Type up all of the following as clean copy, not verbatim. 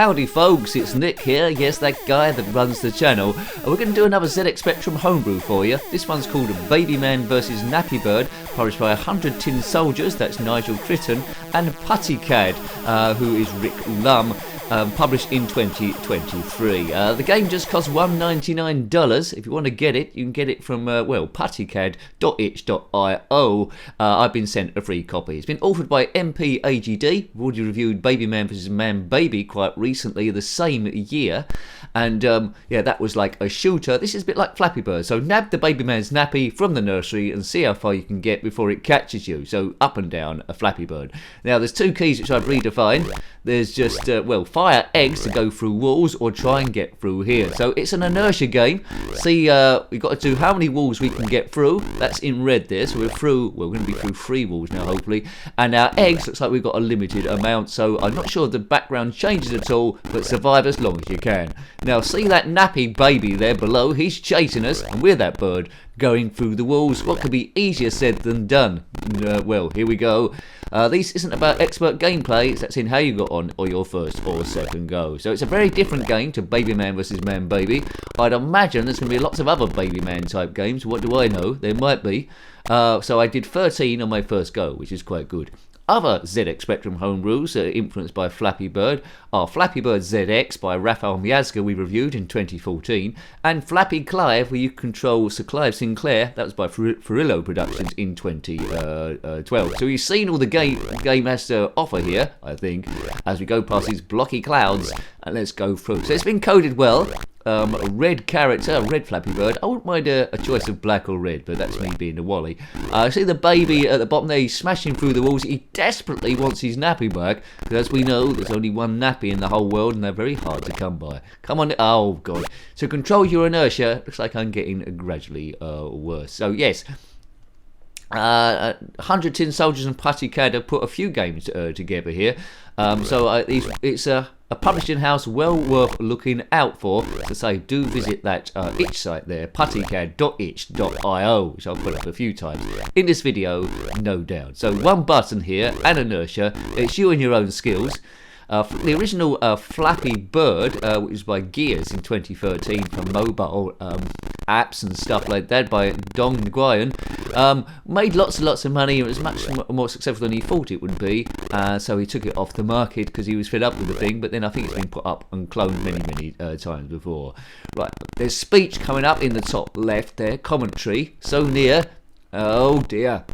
Howdy folks, it's Nick here, yes, that guy that runs the channel. We're going to do another ZxSpectrum homebrew for you. This one's called Baby Man vs Nappy Bird, published by 100 Tin Soldiers, that's Nigel Tritton, and PuttyCad, who is Rick Lum. Published in 2023. The game just costs $1.99. If you want to get it, you can get it from, PuttyCad.itch.io. I've been sent a free copy. It's been authored by MPAGD. We've already reviewed Baby Man vs Man Baby quite recently, the same year. And, yeah, that was like a shooter. This is a bit like Flappy Bird. So nab the Baby Man's nappy from the nursery and see how far you can get before it catches you. So up and down a Flappy Bird. Now, there's two keys which I've redefined. There's just, fire eggs to go through walls or try and get through here. So it's an inertia game. See, we've got to do how many walls we can get through. That's in red there. So we're going to be through 3 walls now, hopefully. And our eggs, looks like we've got a limited amount. So I'm not sure the background changes at all, but survive as long as you can. Now, see that nappy baby there below? He's chasing us, and we're that bird going through the walls. What could be easier said than done? Well, here we go. This isn't about expert gameplay, that's in how you got on or your first or second go. So it's a very different game to Baby Man vs Man Baby. I'd imagine there's going to be lots of other Baby Man type games. What do I know? There might be. So I did 13 on my first go, which is quite good. Other ZxSpectrum homebrews influenced by Flappy Bird are Flappy Bird ZX by Raphael Miazga, we reviewed in 2014, and Flappy Clive, where you control Sir Clive Sinclair, that was by Furillo Productions in 2012. So you've seen all the game has to offer here, I think, as we go past these blocky clouds, and let's go through. So it's been coded well. Red character, red Flappy Bird. I wouldn't mind a choice of black or red, but that's me being the Wally. See the baby at the bottom there, he's smashing through the walls. He desperately wants his nappy back, because as we know, there's only one nappy in the whole world, and they're very hard to come by. Come on, oh god. To control your inertia, looks like I'm getting gradually worse. So yes, 100 Tin Soldiers and PuttyCad have put a few games together here. It's a publishing house well worth looking out for. So say, do visit that itch site there, puttycad.itch.io, which I've put up a few times in this video, no doubt. So one button here, and inertia. It's you and your own skills. The original Flappy Bird, which was by Gears in 2013 for mobile apps and stuff like that by Dong Nguyen, made lots and lots of money. It was much more successful than he thought it would be, so he took it off the market because he was fed up with the thing, but then I think it's been put up and cloned many times before. Right, there's speech coming up in the top left there, commentary, so near. Oh dear.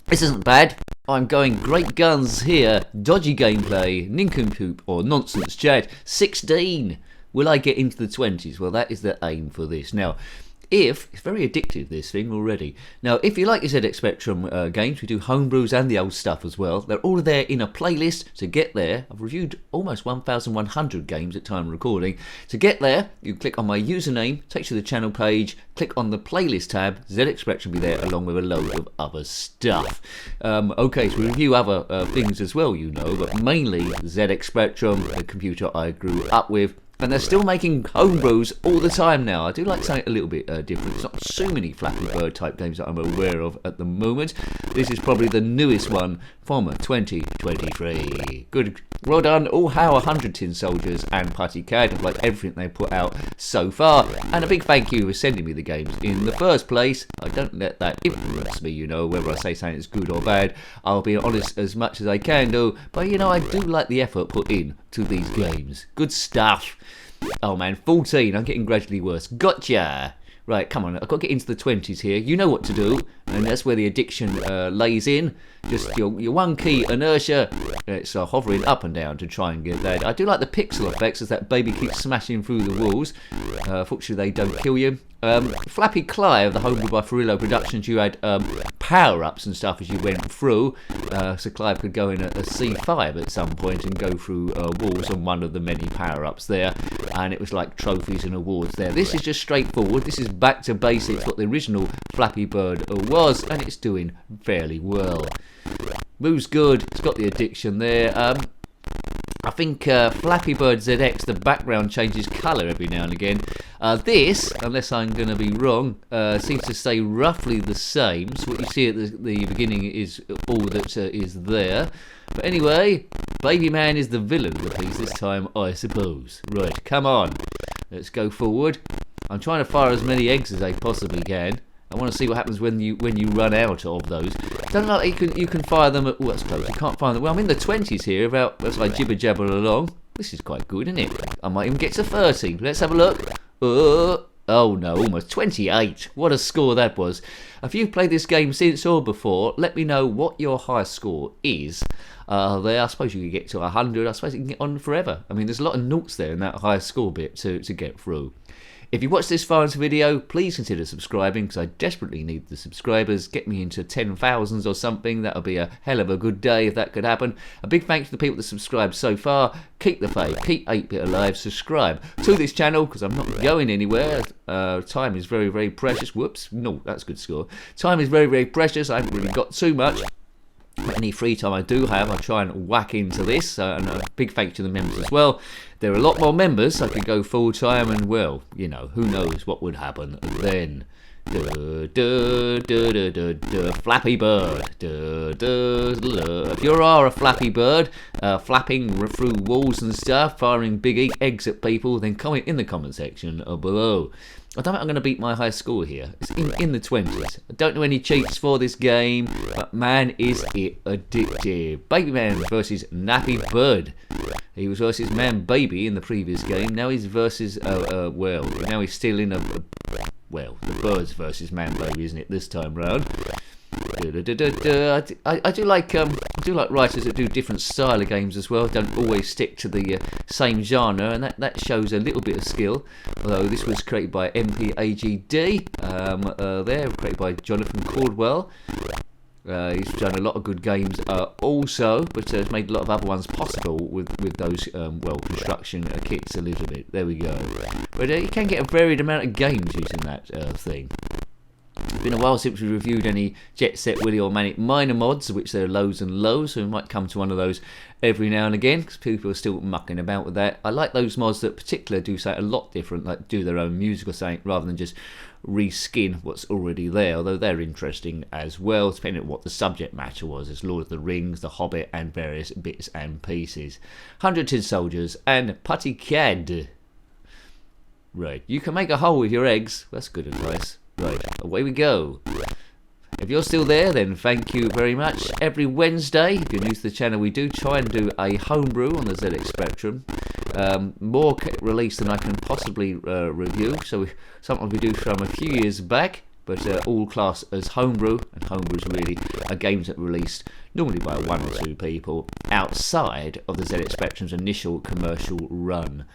This isn't bad. I'm going great guns here. Dodgy gameplay, nincompoop or nonsense chat. 16. Will I get into the 20s? Well, that is the aim for this. Now, it's very addictive, this thing already. Now, if you like your ZxSpectrum games, we do homebrews and the old stuff as well. They're all there in a playlist. To get there, I've reviewed almost 1,100 games at time of recording. To get there, you click on my username, takes you to the channel page, click on the playlist tab, ZxSpectrum will be there along with a load of other stuff. Okay, so we review other things as well, you know, but mainly ZxSpectrum, the computer I grew up with. And they're still making homebrews all the time now. I do like something a little bit different. There's not so many Flappy Bird type games that I'm aware of at the moment. This is probably the newest one from 2023. Good. Well done. All how 100 Tin Soldiers and PuttyCad. I've liked everything they put out so far. And a big thank you for sending me the games in the first place. I don't let that influence me, you know, whether I say something is good or bad. I'll be honest as much as I can do. But, you know, I do like the effort put in to these games. Good stuff. Oh man, 14. I'm getting gradually worse. Gotcha. Right, come on. I've got to get into the 20s here. You know what to do, and that's where the addiction lays in. Just your one key, inertia. It's hovering up and down to try and get that. I do like the pixel effects as that baby keeps smashing through the walls. Fortunately, they don't kill you. Flappy Clive, the homebrew by Furillo Productions, you had power-ups and stuff as you went through. So Clive could go in a C5 at some point and go through walls on one of the many power-ups there. And it was like trophies and awards there. This is just straightforward. This is back to basics, what the original Flappy Bird was, and it's doing fairly well. Moves good. It's got the addiction there. I think Flappy Bird ZX, the background changes colour every now and again. This, unless I'm going to be wrong, seems to stay roughly the same. So what you see at the beginning is all that is there. But anyway, baby man is the villain of the piece this time, I suppose. Right, come on. Let's go forward. I'm trying to fire as many eggs as I possibly can. I want to see what happens when you run out of those. Don't like you can fire them at... Oh, that's close. You can't fire them... Well, I'm in the 20s here as I jibber-jabber along. This is quite good, isn't it? I might even get to 30. Let's have a look. Oh no, almost 28. What a score that was. If you've played this game since or before, let me know what your highest score is. I suppose you could get to 100. I suppose you can get on forever. I mean, there's a lot of noughts there in that highest score bit to get through. If you watched this far into the video, please consider subscribing because I desperately need the subscribers. Get me into 10,000s or something. That would be a hell of a good day if that could happen. A big thanks to the people that subscribed so far. Keep the faith, keep 8-Bit alive, subscribe to this channel because I'm not going anywhere. Time is very, very precious. Whoops, no, that's a good score. Time is very, very precious. I haven't really got too much. Any free time I do have, I try and whack into this, and a big thank you to the members as well. There are a lot more members, so I could go full time, and well, you know, who knows what would happen then. Flappy Bird. If you are a Flappy Bird, flapping through walls and stuff, firing big eggs at people, then comment in the comment section below. I don't think I'm going to beat my high score here. It's in the 20s. I don't know any cheats for this game, but man, is it addictive. Baby Man versus Nappy Bird. He was versus Man Baby in the previous game. Now he's versus, well, now he's still in well, the birds versus Man Baby, isn't it, this time round? I do like writers that do different style of games as well. Don't always stick to the same genre, and that shows a little bit of skill. Although this was created by MPAGD, there created by Jonathan Caldwell. He's done a lot of good games also, but has made a lot of other ones possible with those well, construction kits a little bit. There we go. But you can get a varied amount of games using that thing. It's been a while since we reviewed any Jet Set Willy or Manic Miner mods, which there are loads and loads, so we might come to one of those every now and again, because people are still mucking about with that. I like those mods that particularly do something a lot different, like do their own music or something, rather than just reskin what's already there, although they're interesting as well, depending on what the subject matter was. There's Lord of the Rings, The Hobbit, and various bits and pieces. 100 Tin Soldiers and PuttyCad. Right, you can make a hole with your eggs. That's good advice. Right, away we go. If you're still there, then thank you very much. Every Wednesday, if you're new to the channel, we do try and do a homebrew on the ZxSpectrum. More release than I can possibly review, so something we do from a few years back, but all class as homebrew, and homebrew's really a games that are released normally by 1 or 2 people outside of the ZxSpectrum's initial commercial run.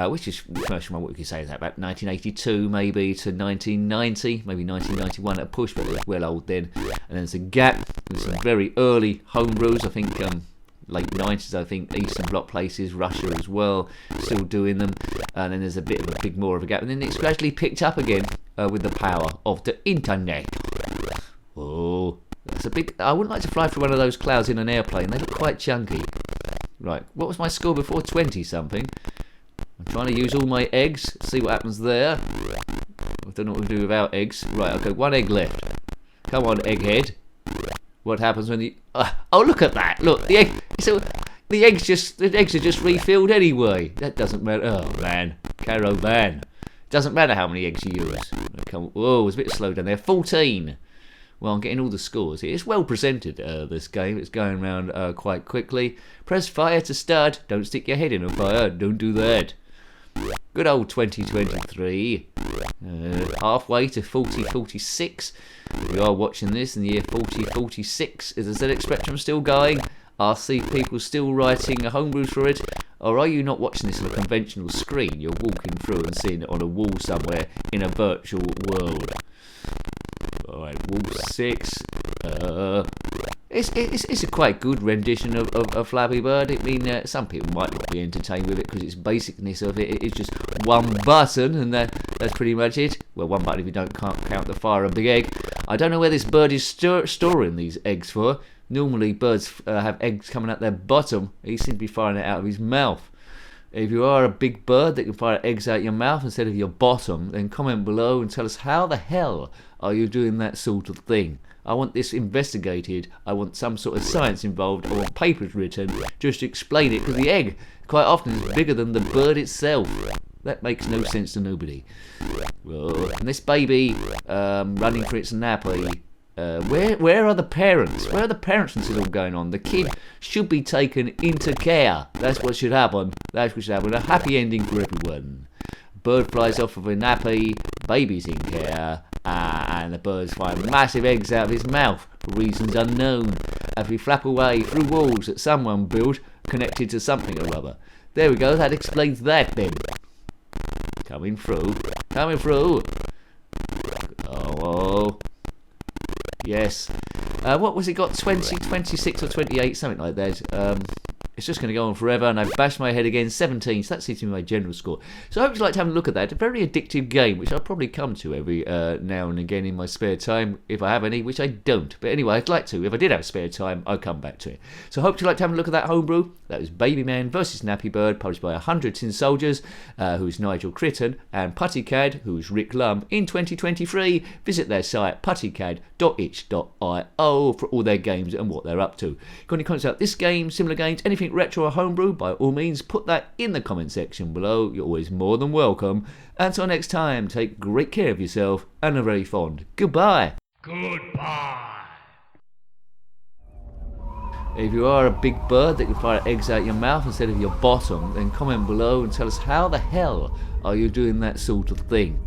Which is commercial one, what we could say is that about 1982 maybe to 1990, maybe 1991 at a push, but it was well old then. And then there's a gap. There's some very early homebrews, I think late 90s, I think, Eastern Bloc places, Russia as well, still doing them. And then there's a bit of a big more of a gap, and then it's gradually picked up again with the power of the internet. Oh, that's a big. I wouldn't like to fly through one of those clouds in an airplane. They look quite chunky. Right, what was my score before? 20 something. I'm trying to use all my eggs, see what happens there. I don't know what to do without eggs. Right, okay, 1 egg left. Come on, egghead. What happens when you... oh, look at that. Look, the egg... So the eggs are just refilled anyway. That doesn't matter. Oh, man. Caravan. Doesn't matter how many eggs you use. Whoa, it's a bit slow down there. 14. Well, I'm getting all the scores here. It's well presented, this game. It's going around quite quickly. Press fire to start. Don't stick your head in a fire. Don't do that. Good old 2023. Halfway to 4046. If you are watching this in the year 4046, is the ZxSpectrum still going? Are people still writing homebrews for it? Or are you not watching this on a conventional screen? You're walking through and seeing it on a wall somewhere in a virtual world. Alright, wall 6. It's a quite good rendition of Flappy Bird. I mean, some people might not be entertained with it because its basicness of it is just one button, and that's pretty much it. Well, one button if you can't count the fire of the egg. I don't know where this bird is storing these eggs for. Normally birds have eggs coming out their bottom. He seems to be firing it out of his mouth. If you are a big bird that can fire eggs out your mouth instead of your bottom, then comment below and tell us how the hell are you doing that sort of thing. I want this investigated. I want some sort of science involved. I want papers written just to explain it, because the egg quite often is bigger than the bird itself. That makes no sense to nobody. And this baby running for its nappy. Where are the parents? Where are the parents when this is all going on? The kid should be taken into care. That's what should happen. That's what should happen. A happy ending for everyone. Bird flies off of a nappy, baby's in care, and the bird's firing massive eggs out of his mouth for reasons unknown as we flap away through walls that someone built connected to something or other. There we go, that explains that then. Coming through. Coming through. Oh. Yes. What was it got? 20, 26 or 28? Something like that. It's just going to go on forever, and I've bashed my head again. 17, so that seems to be my general score. So I hope you like to have a look at that. A very addictive game, which I'll probably come to every now and again in my spare time, if I have any, which I don't. But anyway, I'd like to. If I did have spare time, I'll come back to it. So I hope you like to have a look at that homebrew. That was Baby Man vs Nappy Bird, published by 100 Tin Soldiers, who's Nigel Critton, and PuttyCad, who's Rick Lum, in 2023. Visit their site, puttycad.itch.io, for all their games and what they're up to. Got any comments about this game, similar games, anything retro or homebrew, by all means put that in the comment section below. You're always more than welcome. Until next time, take great care of yourself and are very fond. Goodbye. Goodbye. If you are a big bird that can fire eggs out your mouth instead of your bottom, then comment below and tell us how the hell are you doing that sort of thing.